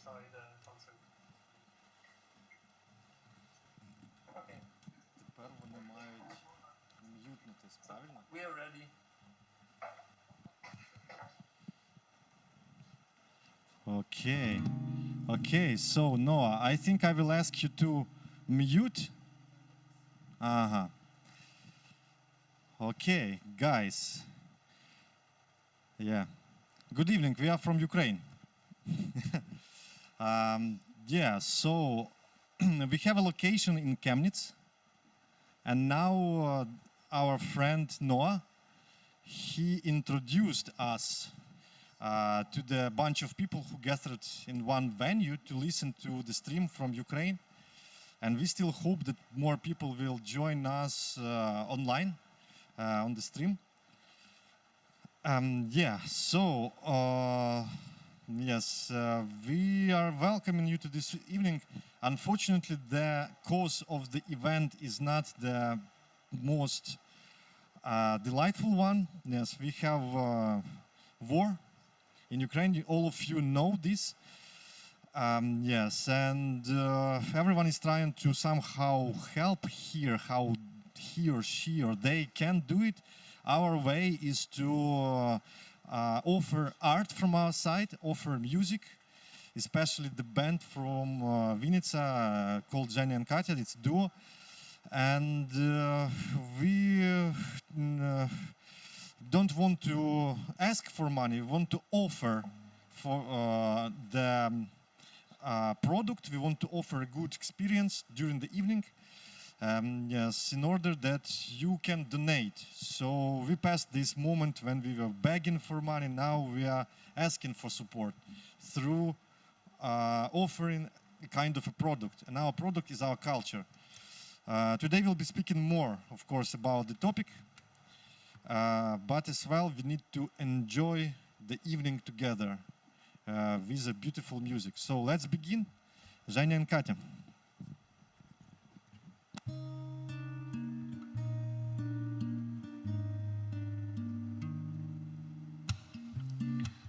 Тепер вони мають м'ютнутись, правильно? We are ready. Okay. Okay, so Noah, I think I will ask you to mute. Uh-huh. Okay, guys. Yeah. Good evening. We are from Ukraine. Yeah, so we have a location in Chemnitz. And now our friend Noah, he introduced us to the bunch of people who gathered in one venue to listen to the stream from Ukraine. And we still hope that more people will join us online on the stream. Yeah, so yes, we are welcoming you to this evening. Unfortunately, the cause of the event is not the most delightful one. Yes, we have war in Ukraine. All of you know this. Yes, and everyone is trying to somehow help here, how he or she or they can do it. Our way is to offer art from our side, offer music, especially the band from Vinica called Zhenya and Katya, it's duo. And we don't want to ask for money, we want to offer for the product, we want to offer a good experience during the evening. Yes, in order that you can donate. So we passed this moment when we were begging for money, now we are asking for support through offering a kind of a product. And our product is our culture. Today we'll be speaking more, of course, about the topic, but as well we need to enjoy the evening together with a beautiful music. So let's begin. Zhenya and Katya.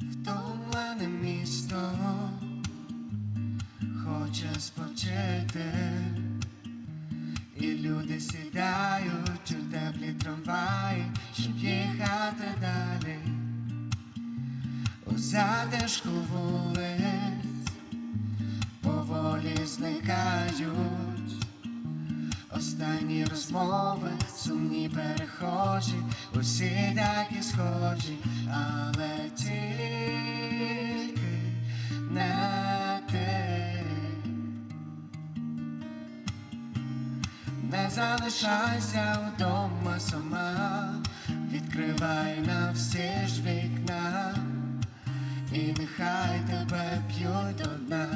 Втомлене місто хоче спочити, і люди сідають у теплі трамваї, щоб їхати далі. У затишку вулиць поволі зникають останні розмови, сумні перехожі, усі такі схожі, але тільки не ти. Не залишайся вдома сама, відкривай на всі ж вікна, і нехай тебе п'ють до дна,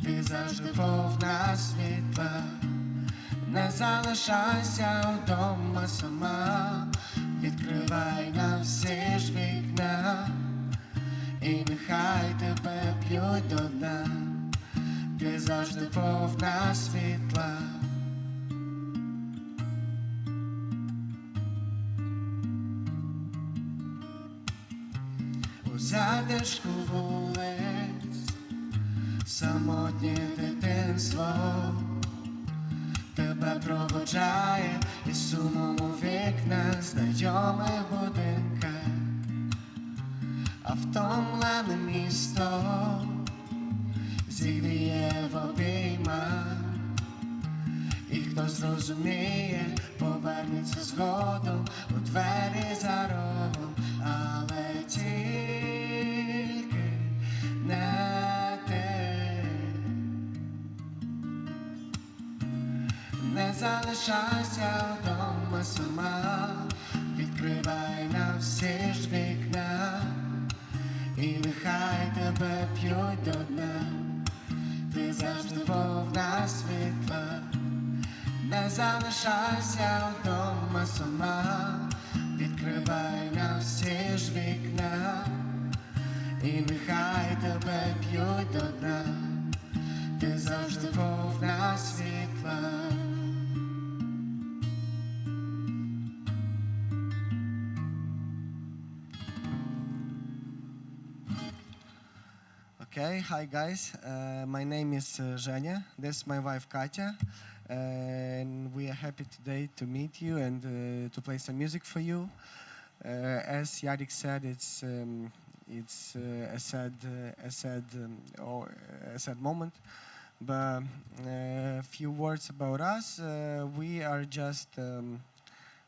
ти завжди повна світла. Не залишайся вдома сама, відкривай на всі ж вікна, і нехай тебе п'ють до дна, ти завжди повна світла. У затишку вулиць самотнє дитинство тебе проводжає, і сумом у вікнах знайомих будинках, а втомлене місто зігріє в обіймах, і хто зрозуміє, повернеться згодом у двері за рогом, але тільки не ти. Не залишайся вдома сама, відкривай на всі ж вікна, і нехай тебе п'ють до дна, ти завжди повна світла. Не залишайся вдома сама, відкривай на всі ж вікна, і нехай тебе п'ють до дна, ти завжди повна світла. Okay, hi guys. My name is Zhenya. This is my wife Katya. And we are happy today to meet you and to play some music for you. As Yadik said, it's a sad moment. But a few words about us.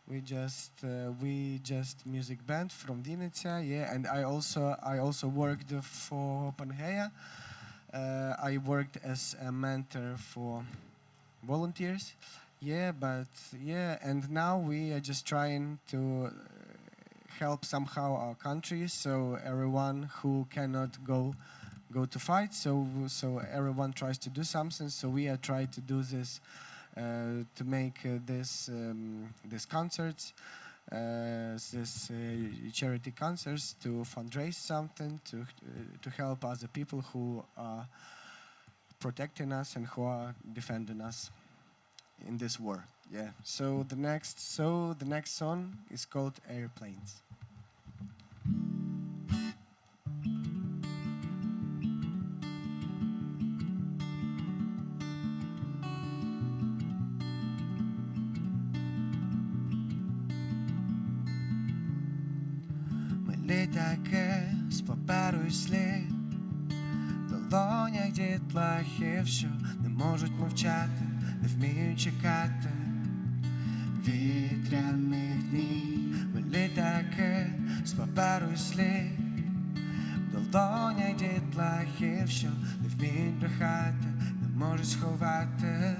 We just music band from Vinnytsia, yeah. And I also worked for Pangaea. I worked as a mentor for volunteers, yeah. And now we are just trying to help somehow our country, so everyone who cannot go to fight, so everyone tries to do something. So we are trying to do this to make this concerts, charity concerts, to fundraise something to help other people who are protecting us and who are defending us in this war. Yeah. So the next song is called Airplanes. Літаки з паперу і слів, в долонях дітлахів, що не можуть мовчати, не вміють чекати вітряних днів. Ми літаки з паперу і слів, в долонях дітлахів, що не вміють брехати, не можуть сховати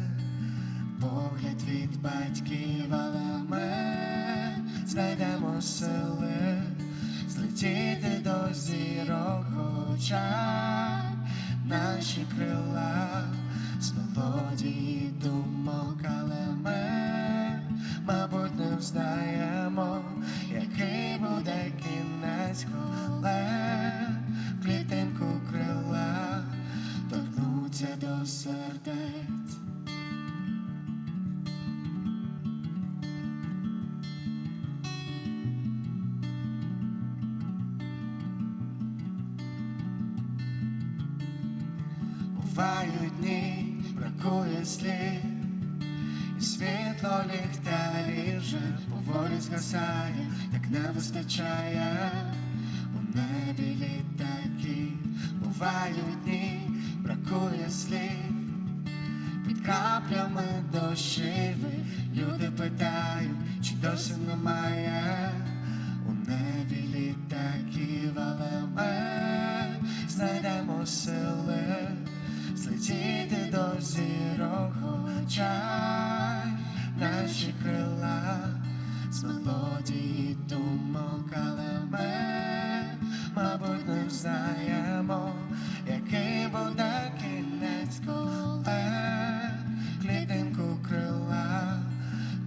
погляд від батьків, але ми знайдемо сили злетіти до зірок, хоча наші крила з мелодії думок, але ми, мабуть, не взнаємо, який буде кінець, коли в клітинку крила торкнуться до сердець. Бувають дні, бракує слів, і світло ліхтарів вже поволі згасає, так не вистачає у небі літаків. Бувають дні, бракує слів, під краплями дощиви люди питають, чи досі немає у небі літаків, але ми знайдемо сили злетіти до зірок, хоча наші крила з мелодії думок, але ми, мабуть, не взнаємо, який буде кінець, коли клітинку крила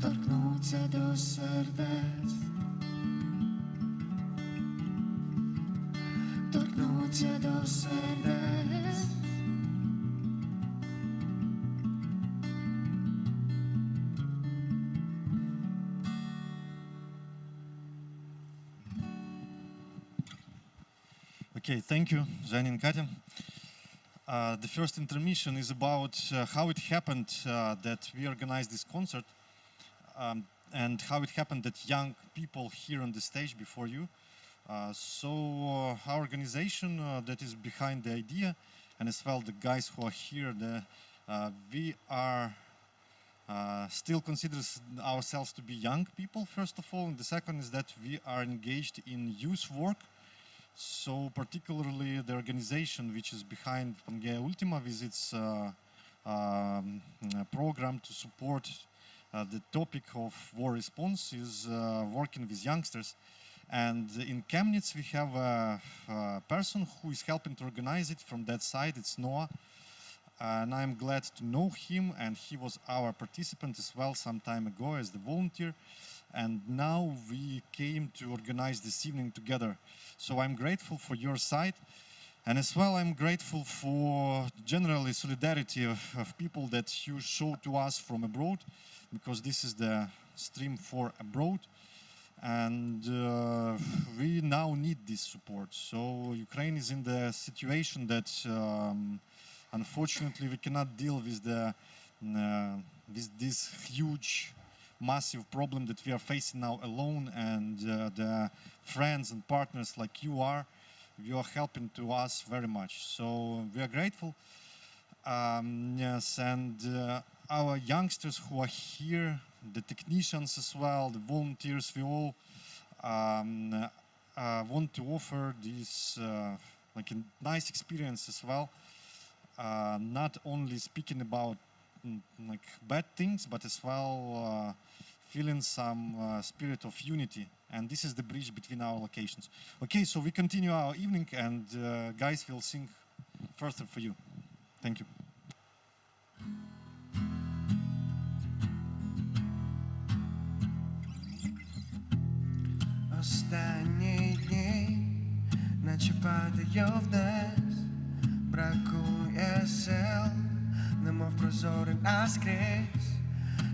торкнуться до сердець, торкнуться до сердець. Okay, thank you, Zhenya and Katya. The first intermission is about how it happened that we organized this concert and how it happened that young people here on the stage before you. Our organization that is behind the idea, and as well the guys who are here, we are still consider ourselves to be young people, first of all, and the second is that we are engaged in youth work. So particularly the organization which is behind Pangaea Ultima with its program to support the topic of war response is working with youngsters. And in Chemnitz we have a person who is helping to organize it from that side. It's Noah. And I'm glad to know him, and he was our participant as well some time ago as the volunteer. And now we came to organize this evening together. So I'm grateful for your side, and as well I'm grateful for generally solidarity of people that you show to us from abroad, because this is the stream for abroad. and we now need this support. So Ukraine is in the situation that unfortunately we cannot deal with with this huge, massive problem that we are facing now alone, and the friends and partners like you are helping to us very much. So we are grateful. Yes, and our youngsters who are here, the technicians as well, the volunteers, we all want to offer this like a nice experience as well. Not only speaking about like bad things, but as well feeling some spirit of unity. And this is the bridge between our locations. Okay, so we continue our evening, and guys will sing further for you. Thank you. Останні дні, наче падаю вниз, бракує сил, немов прозорий наскрізь,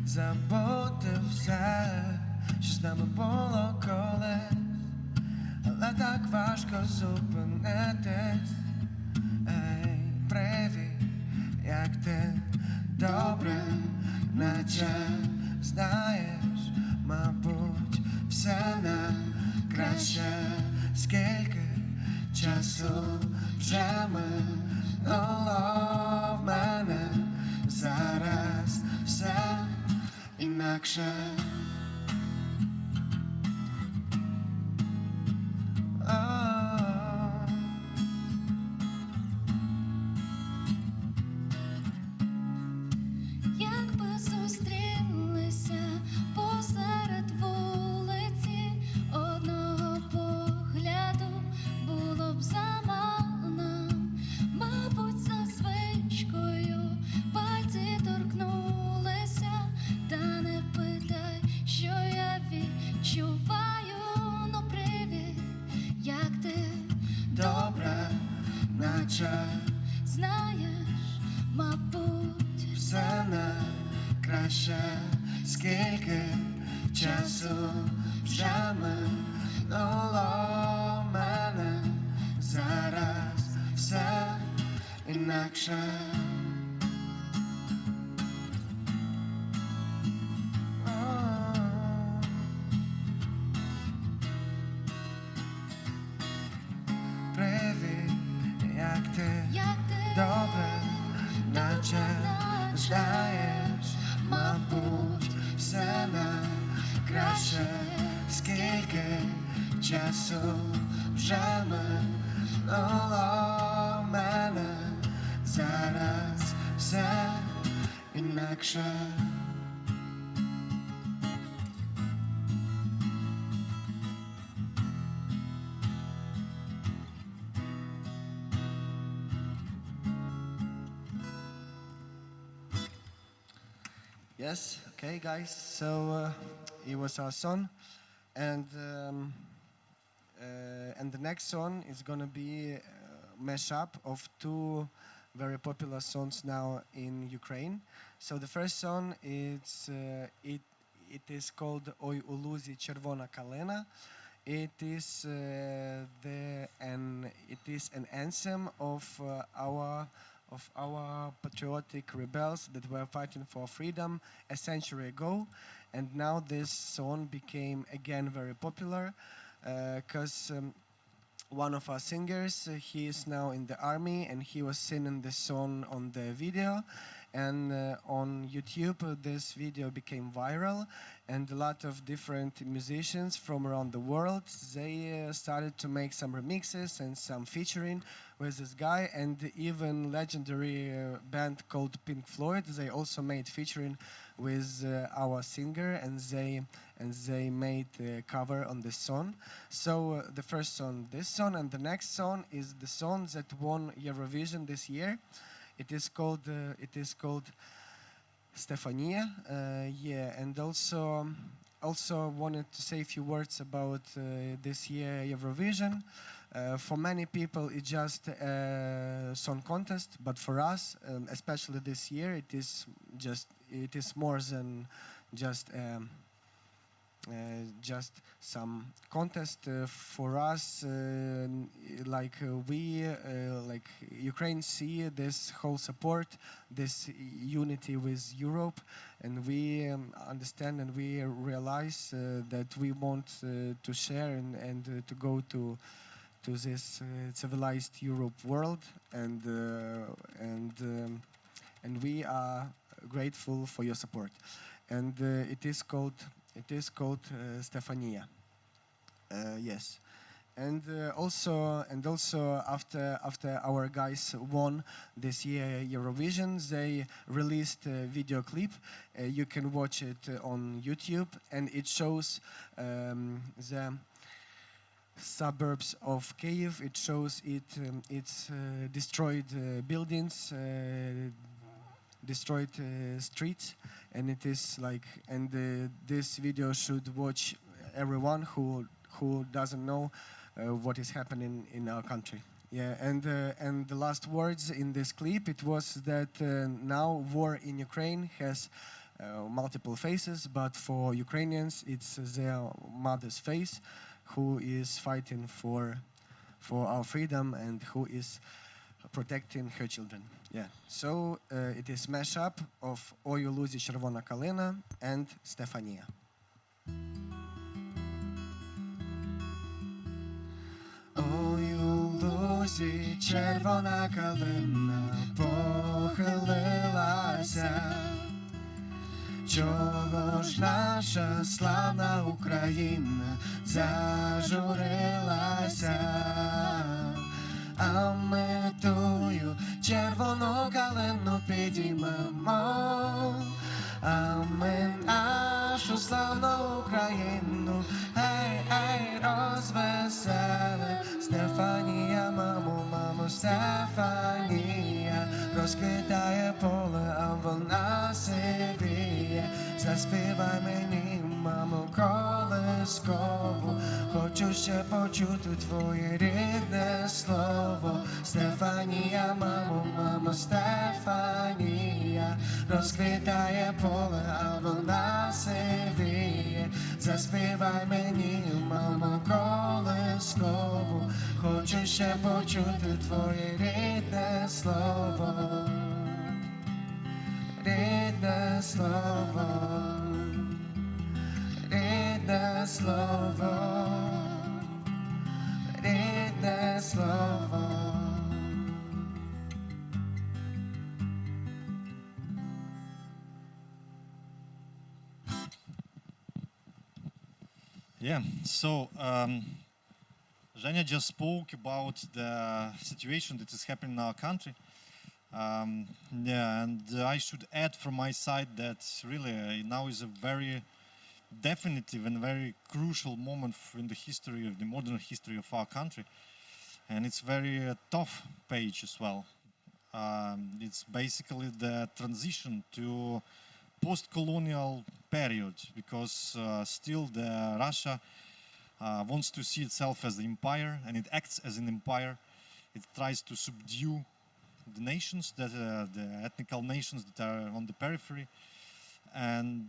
забути все, що з нами було колись, але так важко зупинитись. Ей, привіт, як ти, добре, наче знаєш, мабуть, все найкраще, скільки часу вже минуло в мене, зараз все інакше. Якби зустрілися посеред вулиці, одного погляду було б замало нам. Мабуть, за звичкою пальці торкнулися, та не питай, що я відчуваю. Ну привіт, як ти, Добре, наче знаєш, мабуть, все найкраще, скільки часу вже минуло в мене, зараз все інакше. Привіт, як ти, добре, наче знаєш, мабуть, все найкраще, скільки часу вже минуло в мене, зараз все інакше. Yes, okay, guys. So it was our song, and the next song is gonna be a mashup of two very popular songs now in Ukraine. So the first song it is called Ой у лузі червона калина. It is an anthem of our patriotic rebels that were fighting for freedom a century ago, and now this song became again very popular because one of our singers, he is now in the army, and he was singing the song on the video, and on YouTube this video became viral, and a lot of different musicians from around the world, they started to make some remixes and some featuring with this guy, and even legendary band called Pink Floyd, they also made featuring with our singer, and they made a cover on this song. So the first song, this song, and the next song is the song that won Eurovision this year. It is called Stefania. Yeah, and also wanted to say a few words about this year Eurovision. For many people, it's just a song contest, but for us, especially this year, it is more than just just some contest for us, like Ukraine see this whole support, this unity with Europe, and we understand and we realize that we want to share and to go to this civilized Europe world, and we are grateful for your support. And it is called Stefania. Yes. And also after our guys won this year Eurovision, they released a video clip. You can watch it on YouTube, and it shows the suburbs of Kyiv. It shows its destroyed buildings, destroyed streets, and it is like, and this video should watch everyone who doesn't know what is happening in our country. Yeah, and the last words in this clip, it was that now war in Ukraine has multiple faces, but for Ukrainians it's their mother's face who is fighting for our freedom and who is protecting her children. Yeah. So it is mashup of Ой у лузі червона калина and Stefania. Ой у лузі червона калина похилилася. Чого ж наша славна Україна зажурилася? А ми тую червону калину підіймемо, а ми нашу славну Україну, ей, розвеселим. Стефанія, мамо, Стефанія, розкидає поле, а вона сивіє. Заспівай мені, мамо, колискову, хочу ще почути твоє рідне слово. Стефанія, мамо, Стефанія, розквітає поле, а вона сивіє. Заспівай мені, мамо, колискову, хочу ще почути твоє рідне слово. Рідне слово, рідне слово, рідне слово. Yeah, so Zhenya just spoke about the situation that is happening in our country. Yeah, and I should add from my side that really now is a very definitive and very crucial moment in the history of the modern history of our country, and it's very tough page as well. It's basically the transition to post-colonial period, because still the Russia wants to see itself as the empire, and it acts as an empire. It tries to subdue the nations, that the ethnical nations that are on the periphery, and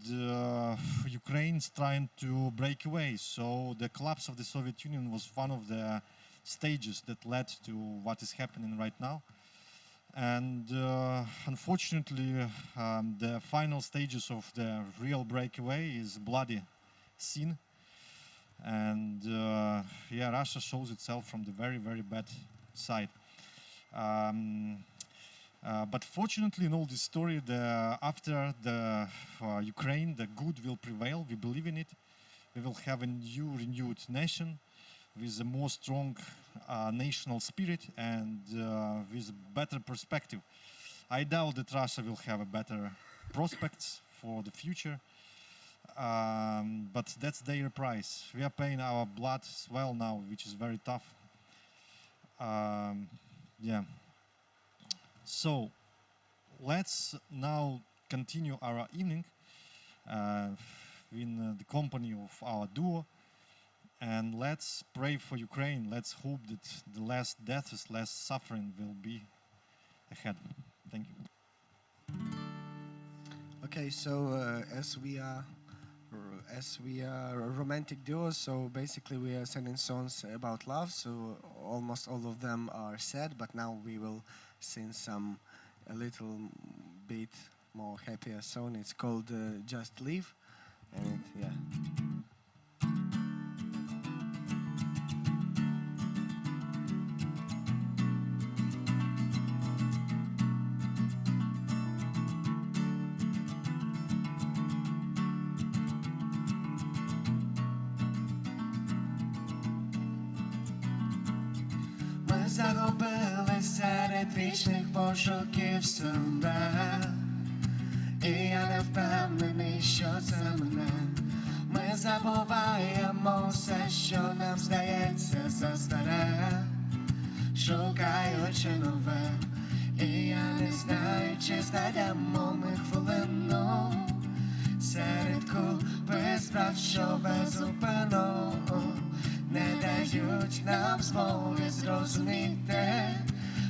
Ukraine is trying to break away. So the collapse of the Soviet Union was one of the stages that led to what is happening right now. And unfortunately, the final stages of the real breakaway is bloody scene. And yeah, Russia shows itself from the very, very bad side. But fortunately, in all this story, after the Ukraine, the good will prevail. We believe in it. We will have a new, renewed nation with a more strong national spirit and with a better perspective. I doubt that Russia will have a better prospects for the future, but that's their price. We are paying our blood as well now, which is very tough. Yeah. So let's now continue our evening in the company of our duo, and let's pray for Ukraine. Let's hope that the less deaths, less suffering will be ahead. Thank you. Okay, so as we are as we are a romantic duo, so basically we are singing songs about love. So almost all of them are sad, but now we will sing some a little bit more happier song. It's called "Just Live," and yeah. Ми загубились серед вічних пошуків себе, і я не впевнений, що це мене. Ми забуваємо все, що нам здається за старе, шукаючи нове, і я не знаю, чи знайдемо ми хвилину серед купи справ, що безупину не дають нам змоги зрозуміти.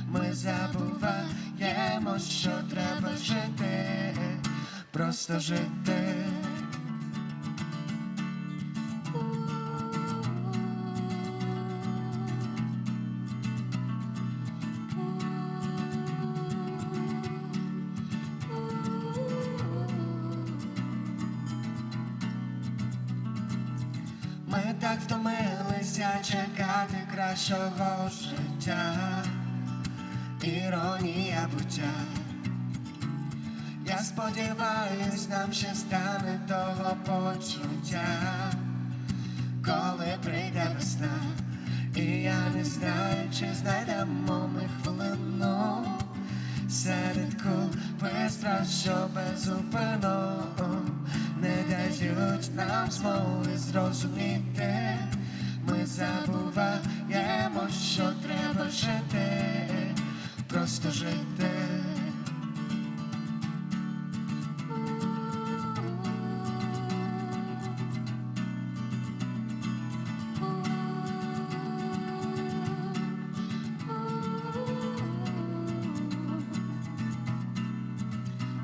Ми забуваємо, що треба жити, просто жити. Ми так втомилися чекати кращого життя, іронія буття. Я сподіваюсь, нам ще стане того почуття, коли прийде весна. І я не знаю, чи знайдемо ми хвилину серед купи справ, що безупину не дають нам змоги зрозуміти. Ми забуваємо, що треба жити, просто жити.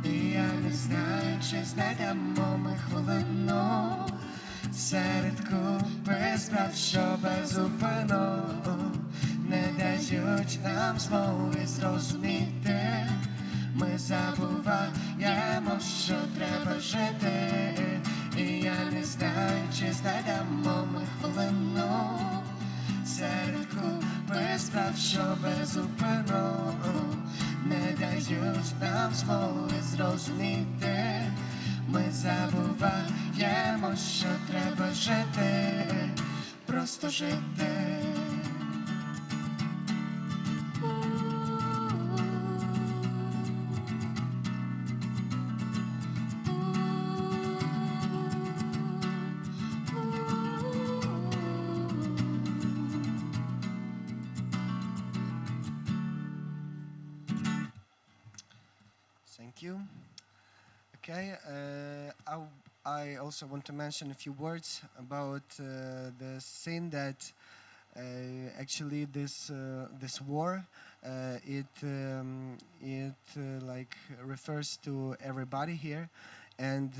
І я не знаю, чи знайдемо ми хвилину серед купи справ, що безупину не дають нам змоги зрозуміти. Ми забуваємо, що треба жити, і я не знаю, чи знайдемо ми хвилину серед купи справ, що безупину не дають нам змоги зрозуміти. Ми забуваємо, що треба жити, просто жити. Thank you. Okay, I also want to mention a few words about the scene that actually this war it like refers to everybody here, and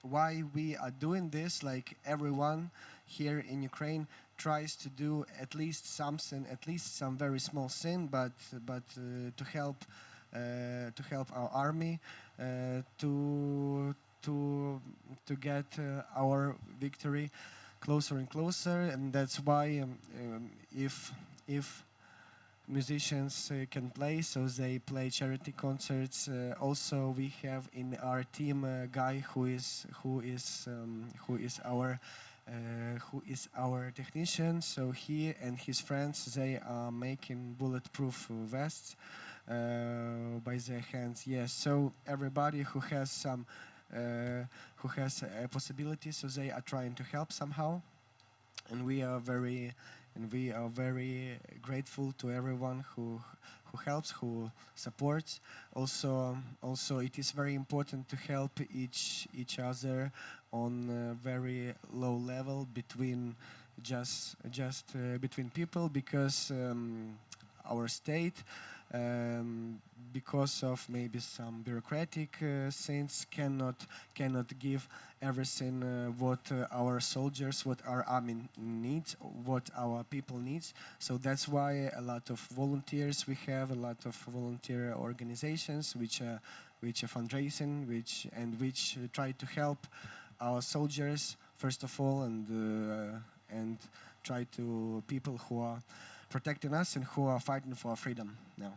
why we are doing this. Like everyone here in Ukraine tries to do at least something, at least some very small thing, but to help our army to get our victory closer and closer. And that's why if musicians can play, so they play charity concerts. Also, we have in our team a guy who is our technician. So he and his friends, they are making bulletproof vests by their hands. Yes. So everybody who has some who has a possibility, so they are trying to help somehow, and we are very grateful to everyone who helps, who supports. Also, it is very important to help each other on a very low level between between people, because our state because of maybe some bureaucratic things cannot give everything what our soldiers, what our army needs, what our people needs. So that's why a lot of volunteers we have, a lot of volunteer organizations which are fundraising, which try to help our soldiers first of all, and try to people who are protecting us and who are fighting for our freedom now.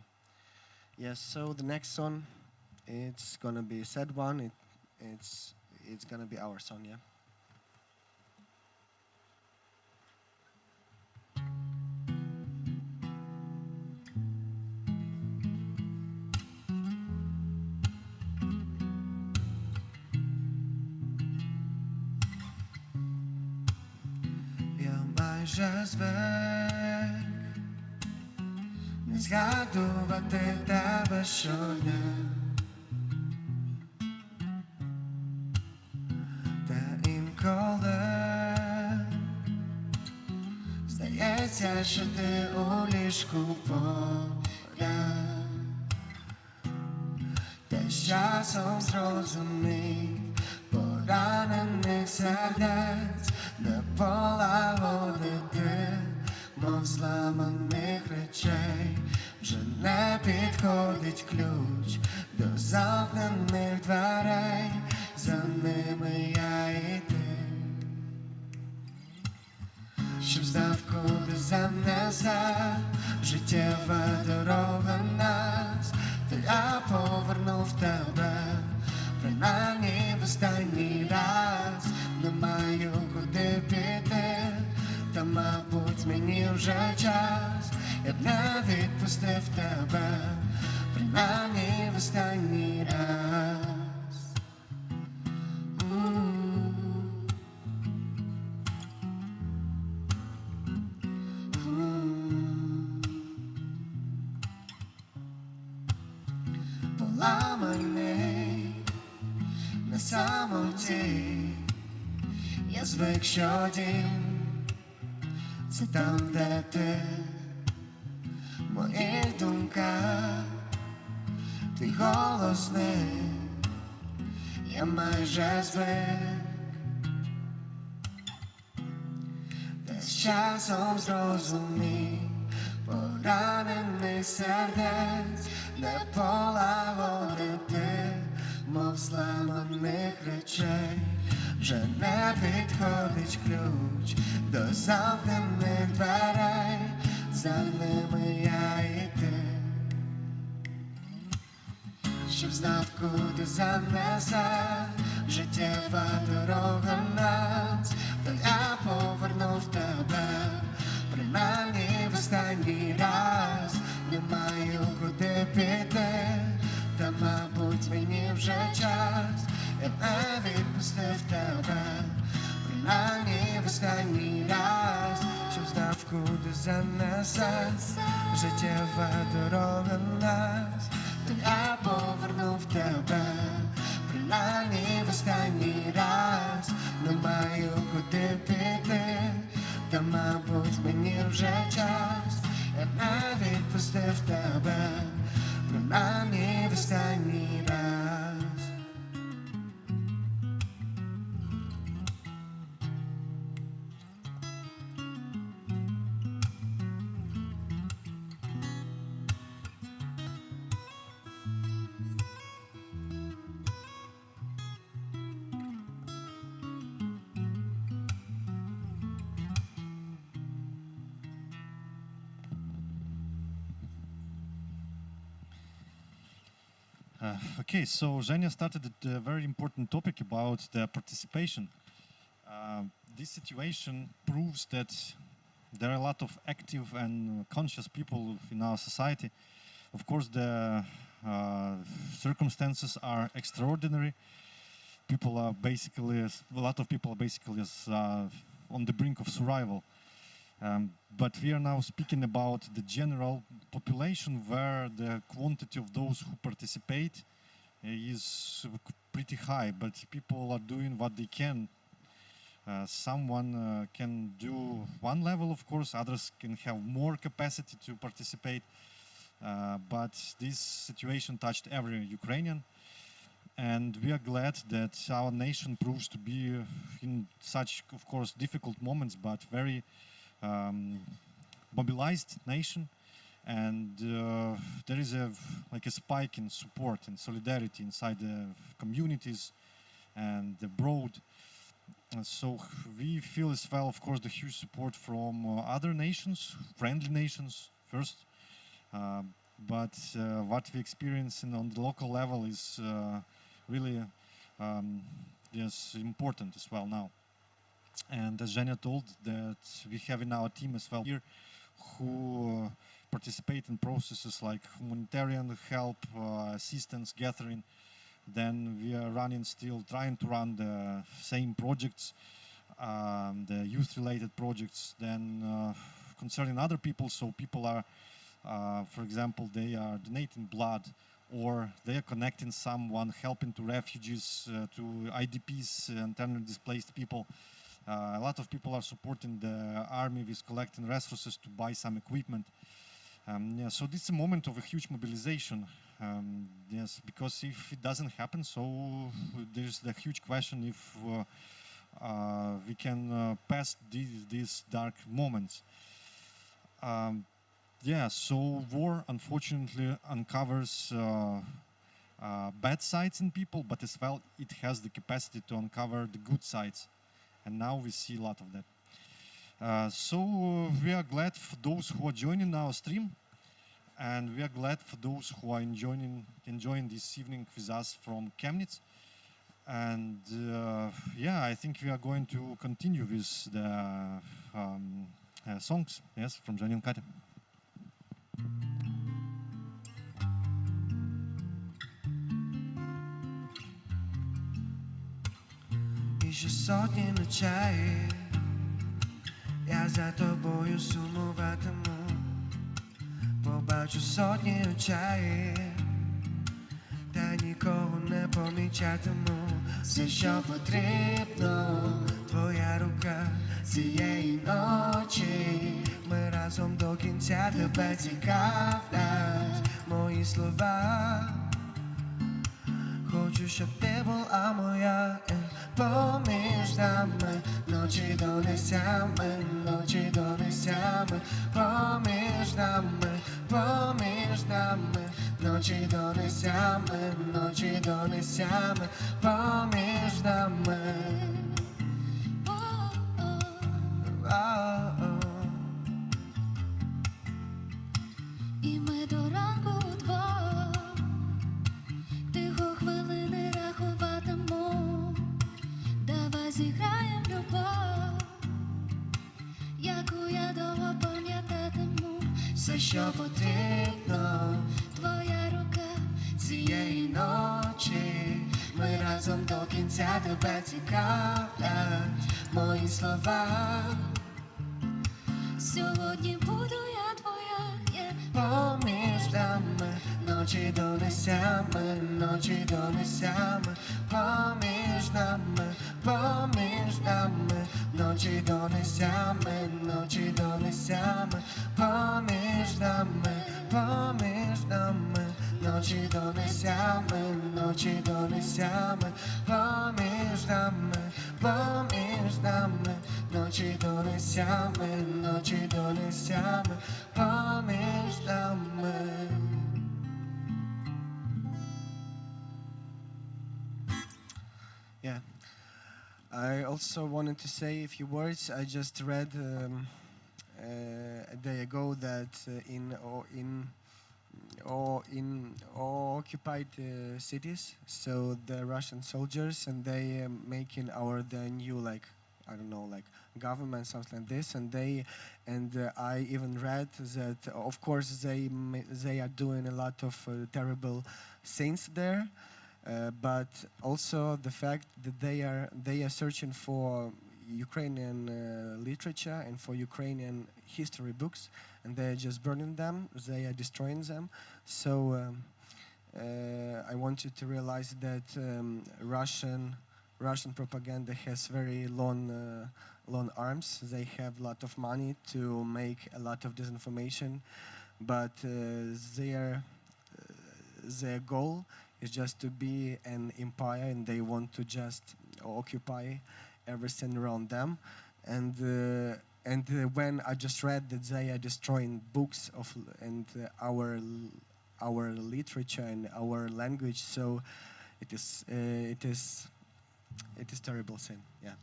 Yes, so the next song, it's gonna be a sad one. It's gonna be our song, yeah. Я майже звик не згадувати тебе щодня. Та інколи здається, що ти у ліжку поряд. Та з часом зрозумів поранених сердець не полагодити, мов зламаних речей. Вже не підходить ключ до замкнених дверей, за ними я і ти. Щоб знав, куди занесе життєва дорога нас, то я повернув тебе, принаймні в останній раз. Не маю куди піти, та мабуть мені вже час. Я б не відпустив тебе, принаймні в останній раз. Поламаний на самоті, я звик, що дім — це там, де ти. В моїх думках твій голосний, я майже звик. Та з часом зрозумів поранених сердець не полагодити, мов зламаних речей. Вже не підходить ключ до замкнених дверей, за ними я і ти. Щоб знав, куди занесе життєва дорога нас, то я повернув тебе, принаймні в останній раз. Не маю куди піти, та мабуть мені вже час. Я не відпустив тебе, принаймні в останній раз. Щоб знав, куди занесе життєва дорога нас, то я повернув тебе, принаймні в останній раз. Не маю куди піти, та мабуть мені вже час. Я не відпустив тебе, принаймні в останній раз. Okay, so Zhenya started a very important topic about the participation. This situation proves that there are a lot of active and conscious people in our society. Of course, the circumstances are extraordinary. People are basically, a lot of people are basically on the brink of survival. But we are now speaking about the general population, where the quantity of those who participate is pretty high, but people are doing what they can. Someone can do one level, of course, others can have more capacity to participate. But this situation touched every Ukrainian, and we are glad that our nation proves to be in such, of course, difficult moments, but very mobilized nation. And there is a spike in support and solidarity inside the communities and abroad. So we feel as well, of course, the huge support from other nations, friendly nations first. But what we experience on the local level is really yes, important as well now. And as Zhenya told, that we have in our team as well here who participate in processes like humanitarian help, assistance gathering. Then we are trying to run the same projects, the youth-related projects. Then concerning other people, so people are, for example, they are donating blood, or they are connecting someone, helping to refugees, to IDPs, internally displaced people. A lot of people are supporting the army with collecting resources to buy some equipment. Yeah, so this is a moment of a huge mobilization. Yes, because if it doesn't happen, so there's the huge question if we can pass these dark moments. Yeah, so war unfortunately uncovers bad sides in people, but as well it has the capacity to uncover the good sides. And now we see a lot of that. So we are glad for those who are joining our stream, and we are glad for those who are enjoying this evening with us from Chemnitz. And yeah, I think we are going to continue with the songs, yes, from Zhenya and Katya. І ще сотні ночей я за тобою сумуватиму, побачу сотні очей, та нікого не помічатиму. Все, що потрібно, твоя рука цієї ночі. Ми разом до кінця, тебе цікавлять мої слова. Хочу, щоб ти була моя, поміж нами, ночі до несями, ночі до несями, поміж нами, ночі до несями, ночі до несями, поміж нами. І ми до ранку вдвох тихо хвилини рахуватиму. Давай зіграєм любов, яку я довго пам'ятатиму. Все, що потрібно, Твоя рука цієї ночі. Ми разом до кінця, тебе цікавлять мої слова. сьогодні буду я твоя, Поміж нами, ночі до несями, ночі до несями, поміж нами, ночі до несями, ночі до несями, поміж нами, ночі до несями, ночі до несями, поміж нами, ночі до несями, ночі до несями, поміж нами. Yeah. I also wanted to say a few words. I just read a day ago that in occupied cities, so the Russian soldiers, and they making the new, like, I don't know, like government, something like this, and I even read that of course they are doing a lot of terrible things there. But also the fact that they are searching for Ukrainian literature and for Ukrainian history books, and they are just burning them. They are destroying them. So I want you to realize that Russian propaganda has very long arms. They have a lot of money to make a lot of disinformation. but their goal is just to be an empire, and they want to just occupy everything around them. And when I just read that they are destroying books of our literature and our language, so it is terrible thing. Yeah.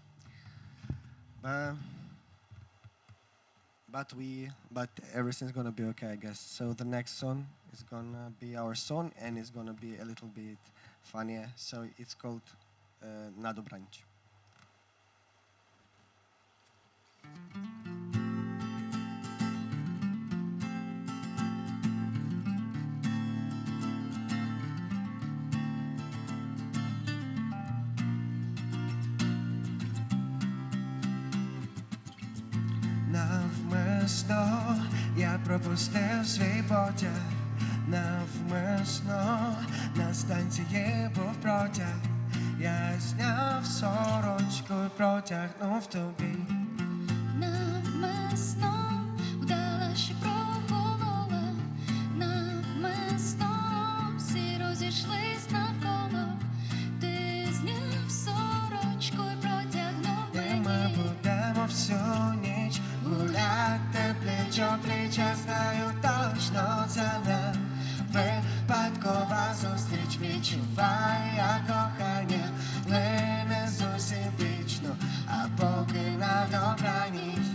But everything's gonna be okay, I guess. So the next song is gonna be our song, and it's gonna be a little bit funnier. So it's called Na dobranoc. Навмисно я пропустив свій потяг, навмисно на станції був протяг. Я зняв сорочку і протягнув тобі. Навмисно вдала, що прохолола, навмисно всі розійшлись навколо. Ти зняв сорочку і протягнув І ми мені. будемо всю ніч гуляти пліч о пліч. Я знаю точно, це не випадкова зустріч. Відчуваю я кохання, не зовсім вічно, а поки на добраніч.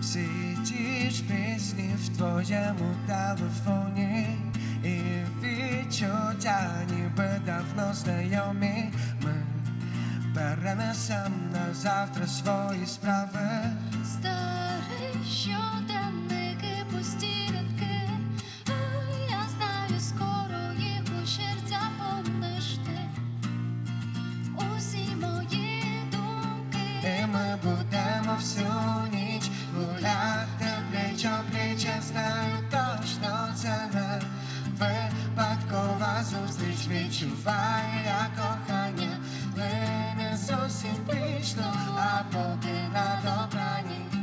Всі ті ж пісні в твоєму телефоні, і відчуття ніби давно знайомі. Ми перенесем на завтра свої справи. Старий щоденники, пусті рядки. Я знаю, скоро їх у серця помниш ти. Усі мої думки. І ми будемо всю ніч гуляти пліч о пліч. Я знаю точно, це не випадкова зустріч. Відчуваю я кохання, не зовсім вічно, а поки на добраніч.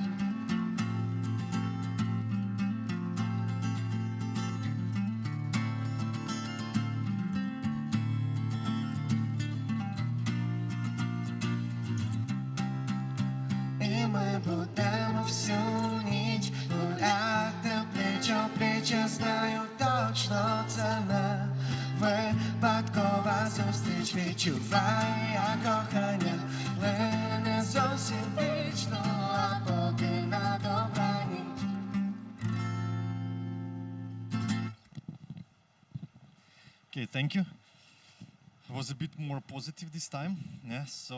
І ми будемо всю ніч гуляти пліч о пліч. Я знаю точно, це не випадкова зустріч. Відчуваю я кохання, не зовсім вічно, а поки на добраніч. Okay, thank you. It was a bit more positive this time. Yeah, so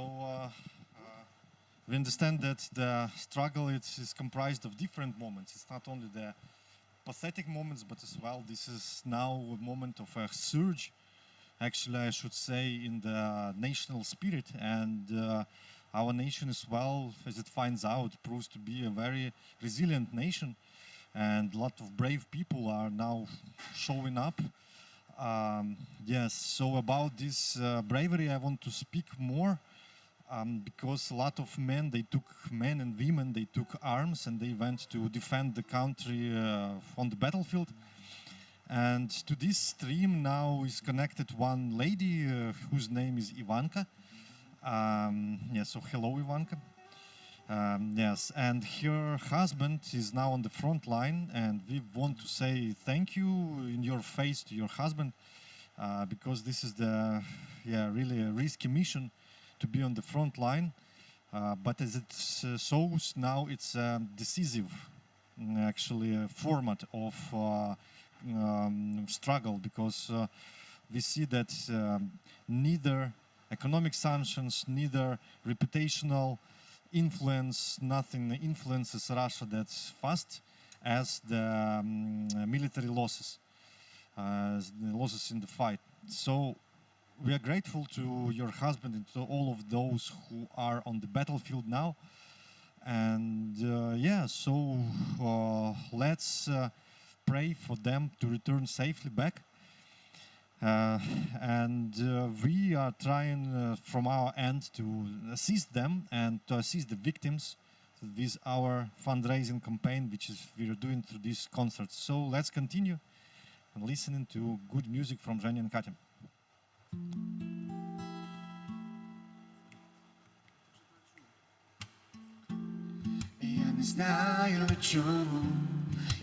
we understand that the struggle is comprised of different moments. It's not only the pathetic moments, but as well, this is now a moment of a surge, actually, I should say, in the national spirit. And our nation as well, as it finds out, proves to be a very resilient nation. And a lot of brave people are now showing up. Yes, so about this bravery, I want to speak more. Because a lot of men and women, they took arms and they went to defend the country on the battlefield. And to this stream now is connected one lady whose name is Ivanka. So hello, Ivanka. Yes, and her husband is now on the front line, and we want to say thank you in your face to your husband, because this is the really a risky mission to be on the front line, but as it shows now, it's a decisive, actually, format of struggle, because we see that neither economic sanctions, neither reputational influence, nothing influences Russia that fast as the military losses, the losses in the fight. So we are grateful to your husband and to all of those who are on the battlefield now. And so let's pray for them to return safely back. And we are trying from our end to assist them and to assist the victims with our fundraising campaign, which is we are doing through these concerts. So let's continue and listening to good music from Zhenya and Katya. Я не знаю чому,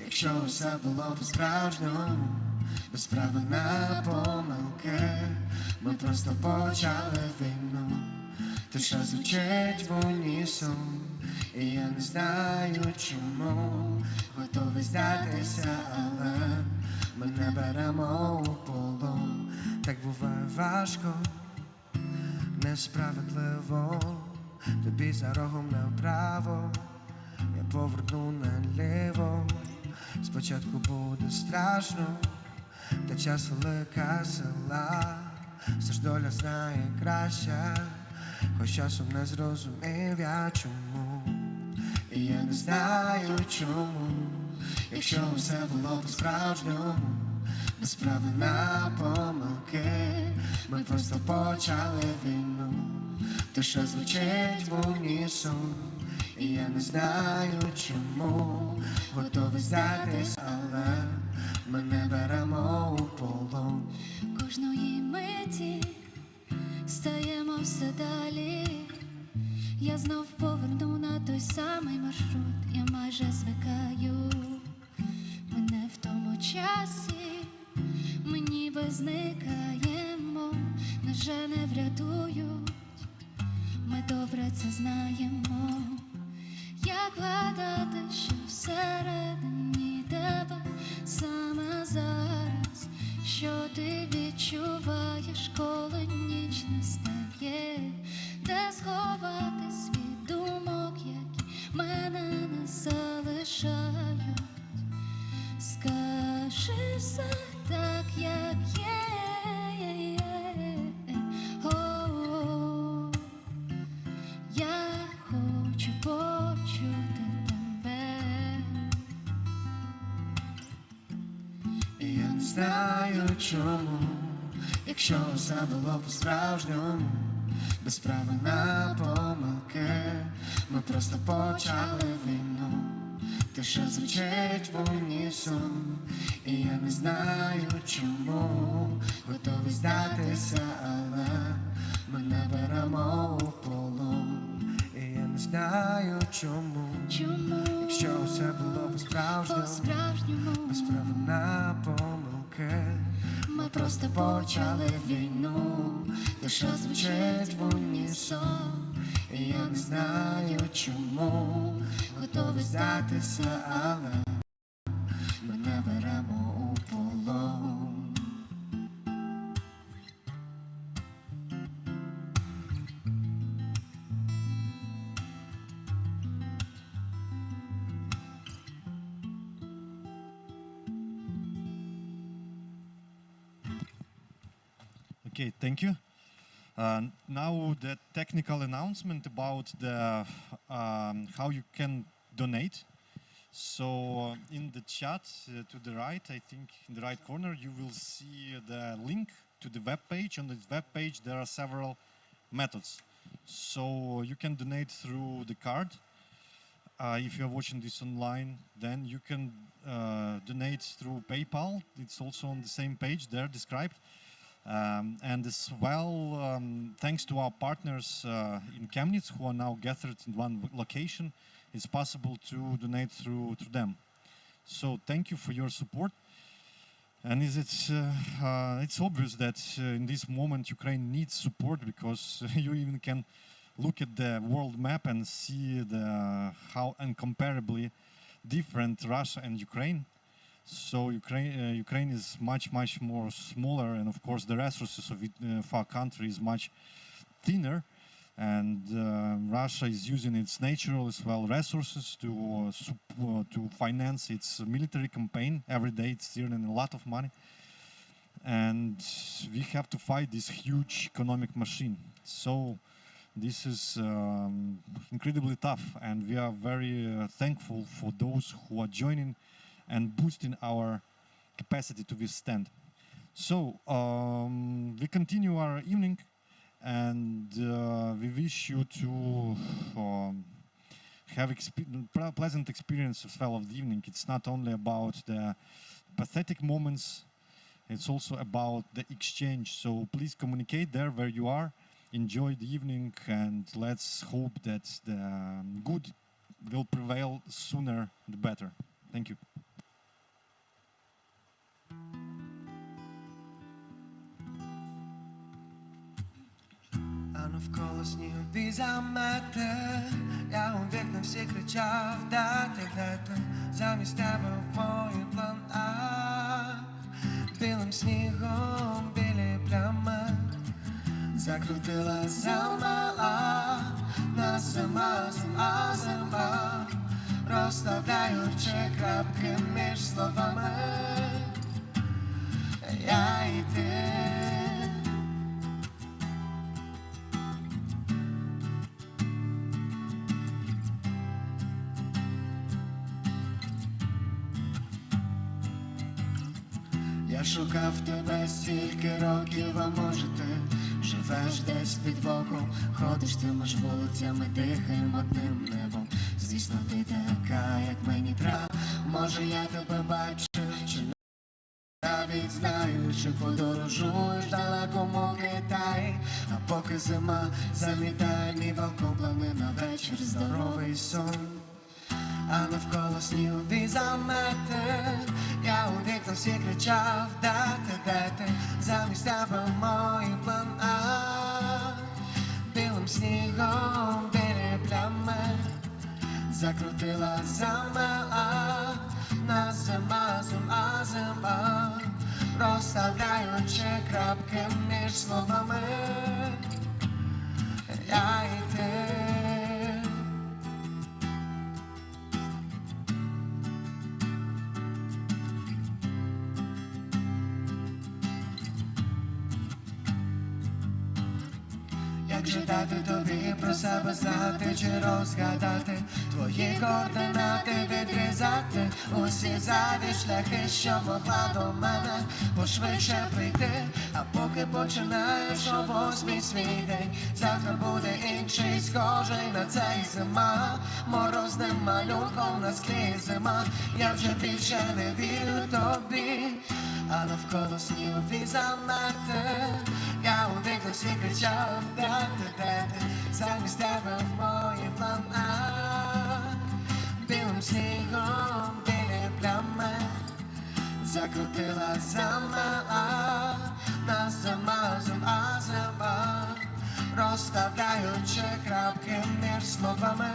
якщо все було по-справжньому, без права на помилки, ми просто почали війну. Тиша звучить в унісон, і я не знаю чому, готовий здатися, але ми не беремо у полон. Так буває важко, несправедливо, тобі за рогом направо, я поверну наліво. Спочатку буде страшно, та час велика сила, все ж доля знає краще, хоч часом не зрозумів я чому. І я не знаю чому, якщо все було по-справжньому, без права на помилки, ми просто почали війну. Тиша звучить в унісон, і я не знаю чому, готовий здатись, але ми не беремо у полон. Кожної миті стаємо все далі. Я знов поверну на той самий маршрут. Я майже звикаю. Ми не в тому часі, ми ніби зникаємо, нас вже не врятують, ми добре це знаємо. Як гадати, що всередині тебе саме зараз, що ти відчуваєш, коли ніч настає, де сховатись від думок, які мене не залишають. Скажи все так, як є. О-о-о. Я хочу почути тебе. І я не знаю чому, якщо все було по-справжньому, без права на помилки, ми просто почали війну. Тиша звучить в унісон, і я не знаю чому, готовий здатися, але ми не беремо у полон. І я не знаю чому, якщо все було по-справжньому, без права на помилки, ми просто почали війну. Тиша звучить в унісон, і я не знаю чому, готовий здатися, але ми не беремо у полон. Okay, thank you. Now the technical announcement about the how you can donate. So in the chat to the right, I think in the right corner, you will see the link to the web page. On this web page, there are several methods. So you can donate through the card. If you are watching this online, then you can donate through PayPal. It's also on the same page there described. And as well, thanks to our partners in Chemnitz, who are now gathered in one location, it's possible to donate through them. So thank you for your support. And it's obvious that in this moment Ukraine needs support, because you even can look at the world map and see how incomparably different Russia and Ukraine. So Ukraine is much more smaller, and of course the resources of our country is much thinner, and Russia is using its natural as well resources to finance its military campaign. Every day it's earning a lot of money, and we have to fight this huge economic machine. So this is incredibly tough, and we are very thankful for those who are joining and boosting our capacity to withstand. So we continue our evening, and we wish you to have pleasant experience as well of the evening. It's not only about the pathetic moments, it's also about the exchange. So please communicate there where you are, enjoy the evening, and let's hope that the good will prevail sooner the better. Thank you. А навколо снігові замети, я у вікна всі кричав, де ти, замість тебе в моїх планах, білим снігом білі плями, закрутила, замала, нас зима, розставляючи крапки між словами, я і ти. Я шукав тебе стільки років, а може ти живеш десь під боком, ходиш тими ж вулицями, дихаєм одним небом. Звісно, ти така, як мені треба. Може я тебе бачу, чи навіть знаю, чи подорожуєш далекому Китаї, а поки зима замітає мій балкон, плани на вечір, здоровий сон. А навколо снігові замети, я у вікна всі кричав, де ти, замість тебе в моїх планах, білим снігом білі плями, закрутила, замела, нас зима, розставляючи крапки між словами, я і ти. Як же дати тобі про себе знати, чи розгадати твої координати, відрізати усі зайві шляхи, що могла до мене пошвидше прийти. А поки починаєш о 8 свій день, завтра буде інший, схожий на цей зима, морозним малюком на склі зима. Я вже більше не вірю тобі, а навколо снігові замети, я у вікна всі кричав, де ти, замість тебе в моїх планах, білим снігом білі плями, закрутила, замела, нас зима, розставляючи крапки між словами,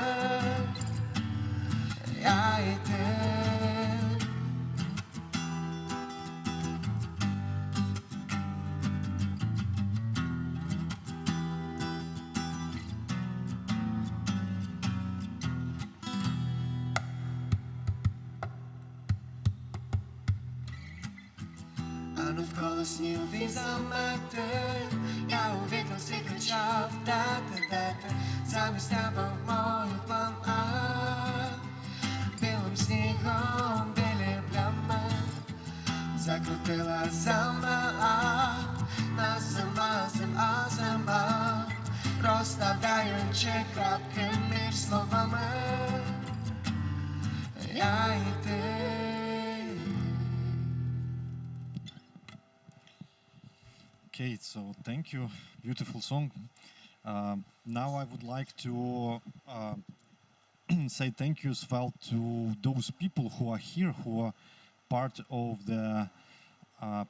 я і ти. Навколо снігові замети, я у вікна всі кричав, де ти, замість тебе в моїх планах, білим снігом білі плями, закрутила, замела, нас зима, розставляючи крапки між словами, я і ти. Okay, so thank you. Beautiful song. Now I would like to say thank you as well to those people who are here, who are part of the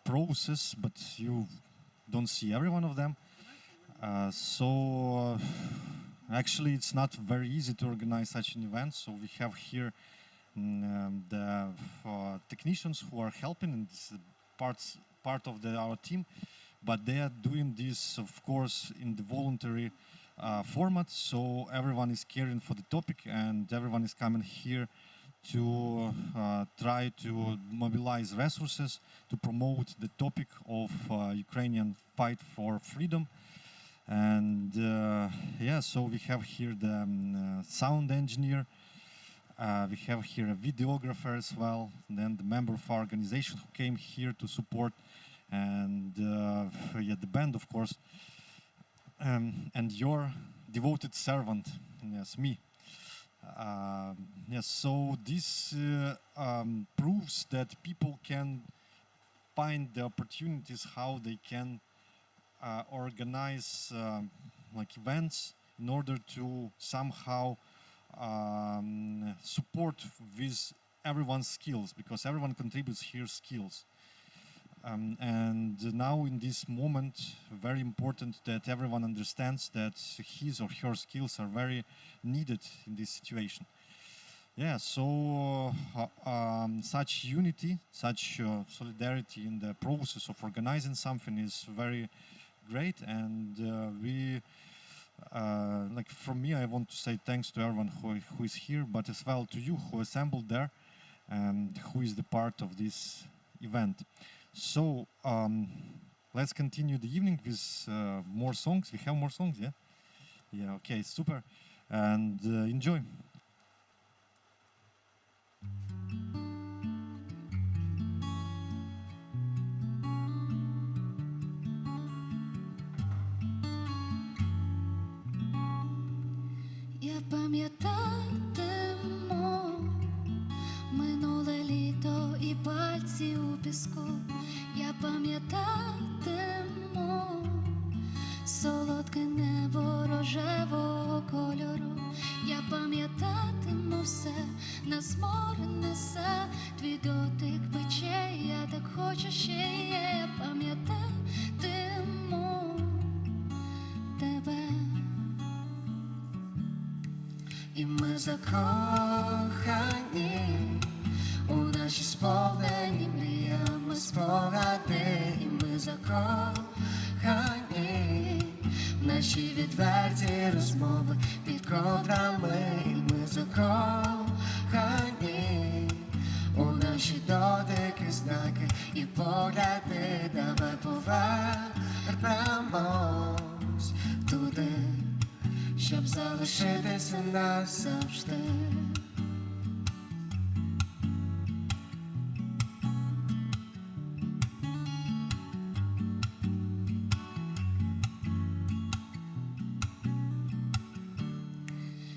process, but you don't see every one of them. Actually, it's not very easy to organize such an event. So we have here the technicians who are helping, and this is part of our team. But they are doing this, of course, in the voluntary format. So everyone is caring for the topic, and everyone is coming here to try to mobilize resources to promote the topic of Ukrainian fight for freedom. And so we have here the sound engineer, We have here a videographer as well, and then the member of our organization who came here to support, and yeah, the band, of course, and your devoted servant, yes, me. Yes, so this proves that people can find the opportunities how they can organize like events in order to somehow support with everyone's skills, because everyone contributes here skills. And now in this moment, very important that everyone understands that his or her skills are very needed in this situation. Yeah, so such unity, such solidarity in the process of organizing something is very great, and we like from me, I want to say thanks to everyone who is here, but as well to you who assembled there and who is the part of this event. So let's continue the evening with more songs. We have more songs, yeah? Yeah, okay, super. And enjoy. Я пам'ятатиму минуле літо і пальці у піску. Я пам'ятатиму солодке небо рожевого кольору. Я пам'ятатиму все, нас море несе, твій дотик пече, я так хочу ще є. Я пам'ятатиму тебе. І ми закохані у наші сповнені мріями спогади. І ми закохані в наші відверті розмови під ковдрами. І ми закохані у наші дотики, знаки і погляди. Давай повернемось туди, щоб залишитися назавжди.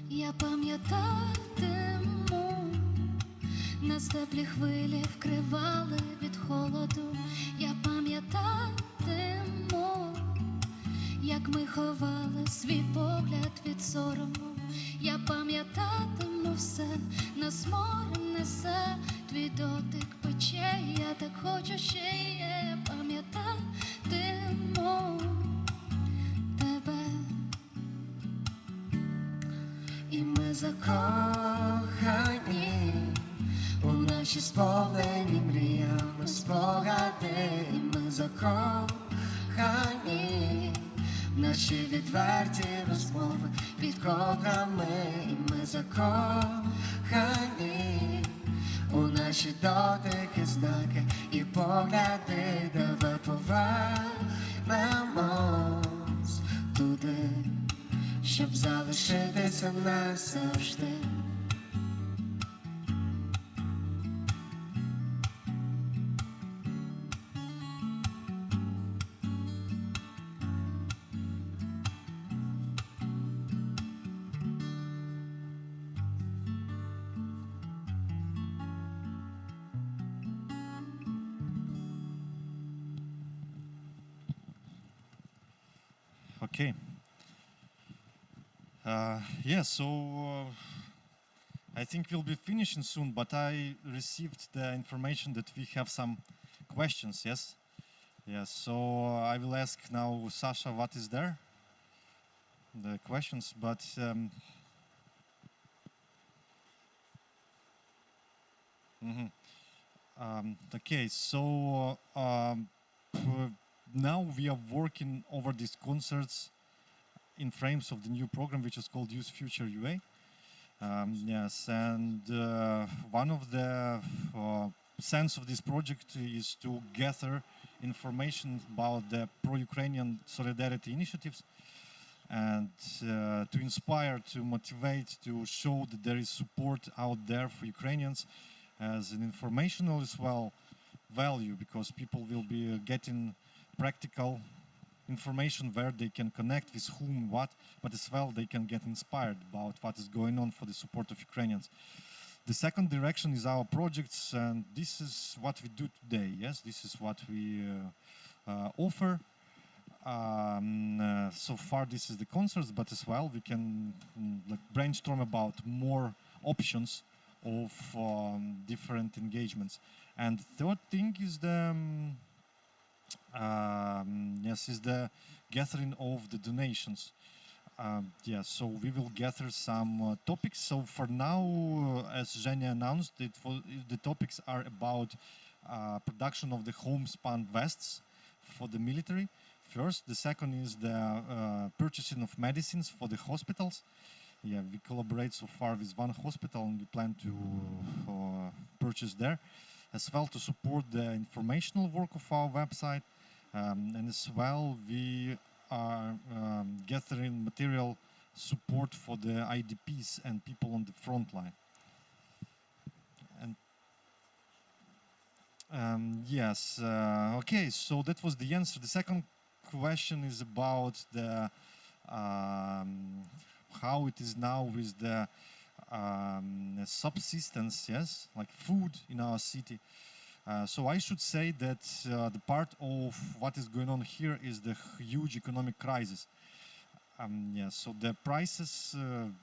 Я пам'ятатиму, нас теплі хвилі вкривали від холоду. Я пам'ятатиму, як ми ховали свій погляд від сорому. Я пам'ятатиму все, нас море несе, твій дотик пече, я так хочу ще є. Я пам'ятатиму тебе. І ми закохані у наші сповнені мріями спогади. І ми закохані в наші відверті розмови під ковдрами. І ми закохані у наші дотики, знаки і погляди. Давай повернемось туди, щоб залишитися назавжди. Okay. Yeah, so I think we'll be finishing soon, but I received the information that we have some questions, yes? Yes, so I will ask now Sasha what is there, the questions, but okay, so now we are working over these concerts in frames of the new program, which is called Use Future UA. Yes, and one of the sense of this project is to gather information about the pro-Ukrainian solidarity initiatives and to inspire, to motivate, to show that there is support out there for Ukrainians as an informational as well value, because people will be getting practical information where they can connect with whom, what, but as well they can get inspired about what is going on for the support of Ukrainians. The second direction is our projects, and this is what we do today. Yes, this is what we offer. So far, this is the concerts, but as well we can like brainstorm about more options of different engagements. And third thing is the is the gathering of the donations. So we will gather some topics. So for now, as Zhenya announced, the topics are about production of the homespun vests for the military. First, the second is the purchasing of medicines for the hospitals. Yeah, we collaborate so far with one hospital, and we plan to purchase there, as well to support the informational work of our website, and as well we are gathering material support for the IDPs and people on the front line. And okay, so that was the answer. The second question is about the how it is now with the subsistence, yes, like food in our city. So I should say that the part of what is going on here is the huge economic crisis. So the prices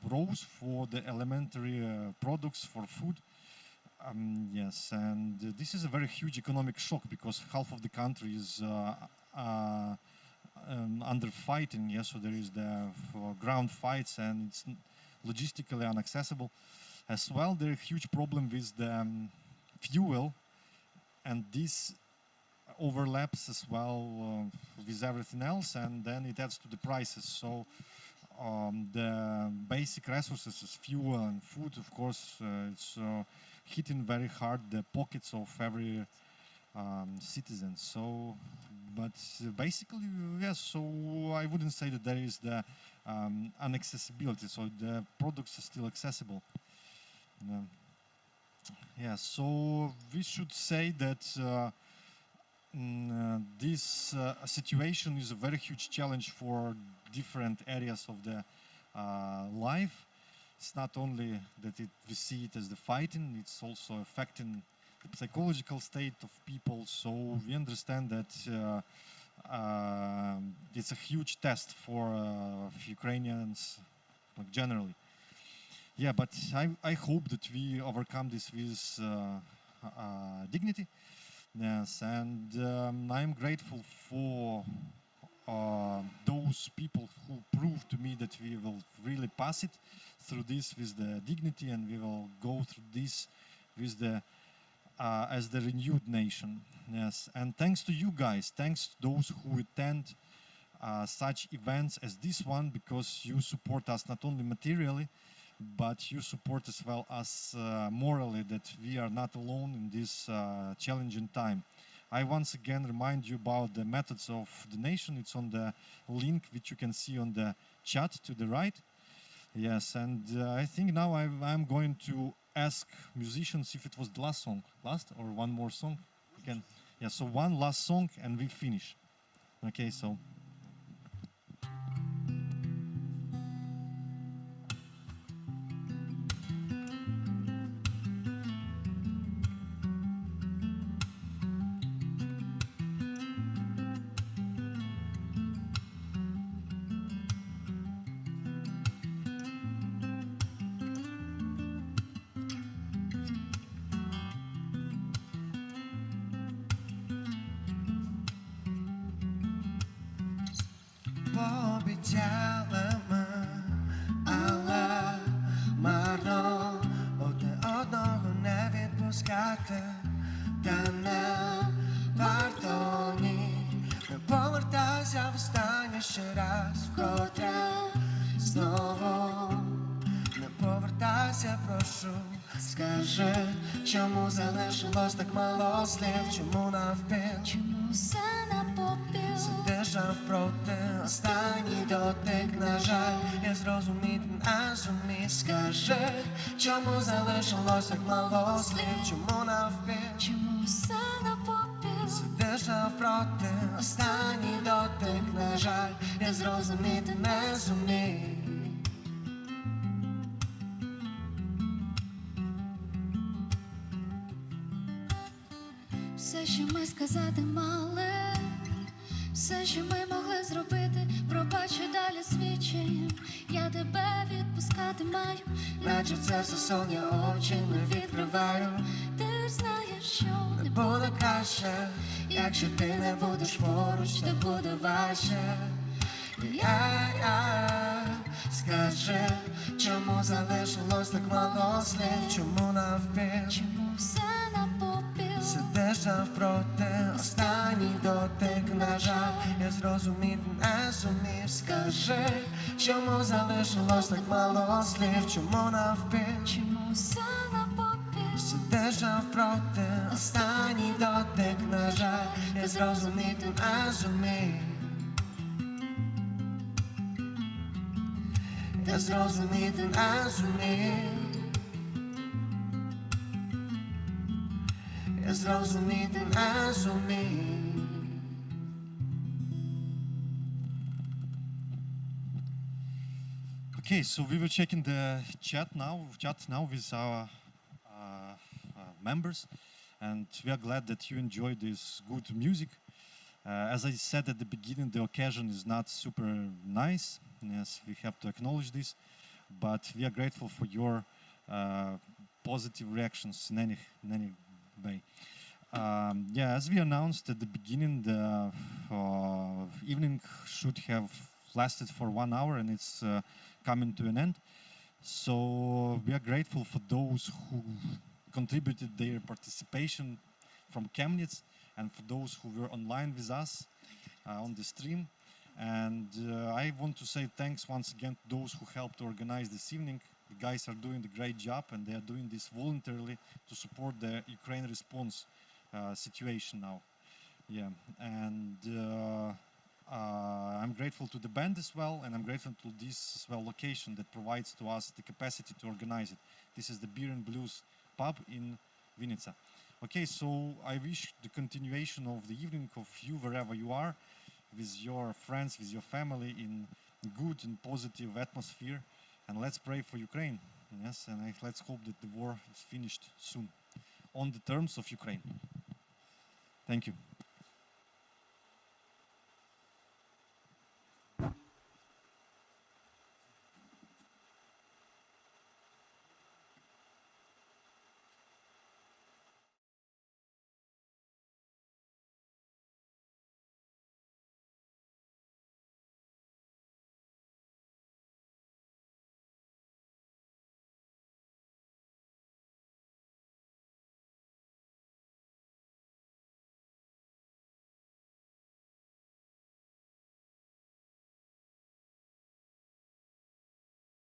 rose for the elementary products for food. And this is a very huge economic shock, because half of the country is under fighting. Yes, so there is the ground fights, and it's logistically inaccessible. As well, there is a huge problem with the fuel, and this overlaps as well with everything else, and then it adds to the prices. So the basic resources is fuel and food, of course, it's hitting very hard the pockets of every citizen. So, but basically, yes, so I wouldn't say that there is the inaccessibility, so the products are still accessible. So we should say that this situation is a very huge challenge for different areas of the life. It's not only that we see it as the fighting, it's also affecting the psychological state of people. So we understand that it's a huge test for Ukrainians generally. Yeah, but I hope that we overcome this with dignity. Yes, and I'm grateful for those people who proved to me that we will really pass it through this with the dignity, and we will go through this with the as the renewed nation. Yes, and thanks to you guys, thanks to those who attend such events as this one, because you support us not only materially, but you support as well us morally, that we are not alone in this challenging time. I once again remind you about the methods of donation. It's on the link which you can see on the chat to the right. Yes, and I think now I'm going to ask musicians if it was the last song, or one more song. Yeah, so one last song and we finish. Okay, so. Пообіцяли ми, але марно одне одного не відпускати, та не варто ні, не повертайся востаннє ще раз, вкотре знову, не повертайся, прошу, скажи, чому залишилось так мало слів, чому навпіл, Чому все на попіл? сидиш Здержав проти останній дотик, на жаль, я зрозуміти не зумів. Скажи, чому залишилось так мало слів, чому навпіл, Чому все на попіл? здержав проти останній дотик, на жаль, я зрозуміти не зумів. Все, що ми сказати мали, все, що ми могли зробити, пробачу далі свідченням. Я тебе відпускати маю, Наче це все сон, я очі не відкриваю. ти ж знаєш, що Не буде краще, якщо ти не будеш поруч, так буде важче. Скажи, чому залишилось так мало слів, чому навпіл, чому все на попіл? Здержав проти останній дотик, на жаль, я зрозуміти не зумів. Скажи, чому залишилось так мало слів, чому навпіл, Чому все на попіл? Здержав проти останній дотик, на жаль, я зрозуміти не зумів. Я зрозуміти не зумів. Я зрозуміти не зумів. Okay, so we were checking the chat now with our members, and we are glad that you enjoyed this good music. As I said at the beginning, the occasion is not super nice. Yes, we have to acknowledge this, but we are grateful for your positive reactions in any way. Yeah, as we announced at the beginning, the evening should have lasted for 1 hour, and it's coming to an end. So we are grateful for those who contributed their participation from Chemnitz, and for those who were online with us on the stream. And I want to say thanks once again to those who helped organize this evening. The guys are doing a great job, and they are doing this voluntarily to support the Ukraine response situation now. Yeah, and I'm grateful to the band as well, and I'm grateful to this as well location that provides to us the capacity to organize it. This is the Beer and Blues pub in Vinica. Okay, so I wish the continuation of the evening of you wherever you are, with your friends, with your family, in good and positive atmosphere. And let's pray for Ukraine. Yes, and let's hope that the war is finished soon, on the terms of Ukraine. Thank you.